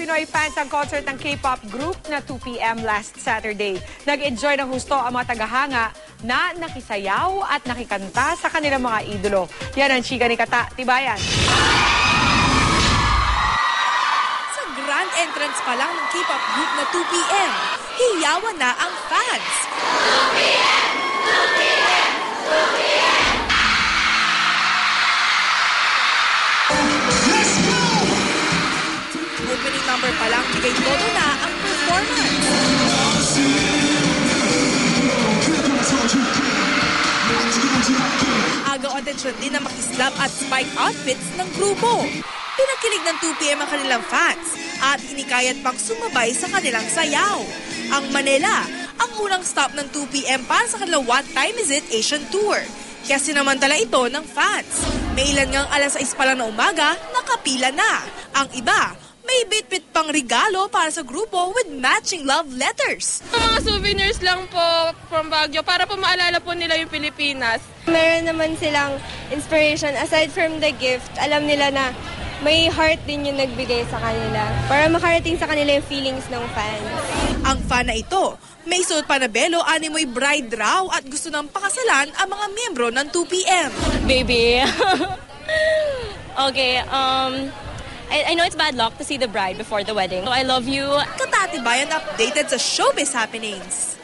Pinoy fans ang concert ng K-pop group na 2 p.m. last Saturday. Nag-enjoy ng husto ang mga tagahanga na nakisayaw at nakikanta sa kanilang mga idolo. Yan ang chika ni Kata Tibayan. Sa grand entrance pa lang ng K-pop group na 2 p.m., hiyawan na ang fans. 2 p.m. 2 p.m. 2 p.m. Opening number pa lang, bigay todo na ang performance. Agaw atensyon din ang makislap at spike outfits ng grupo. Pinakilig ng 2 p.m. ang kanilang fans at hinikayat pang sumabay sa kanilang sayaw. Ang Manila, ang unang stop ng 2 p.m. para sa kanilang What Time Is It Asian Tour. Kaya sinamantala ito ng fans. May ilan ngang alas 6 pa lang na umaga, nakapila na. Ang iba, may bit-bit pang regalo para sa grupo with matching love letters. Mga souvenirs lang po from Baguio para po maalala po nila yung Pilipinas. Meron naman silang inspiration. Aside from the gift, alam nila na may heart din yung nagbigay sa kanila para makarating sa kanila yung feelings ng fans. Ang fan na ito, may suot pa na belo, animoy bride raw at gusto nang pakasalan ang mga miyembro ng 2 p.m. Baby. Okay, I know it's bad luck to see the bride before the wedding. So I love you. Kata Tibayan updated sa showbiz happenings.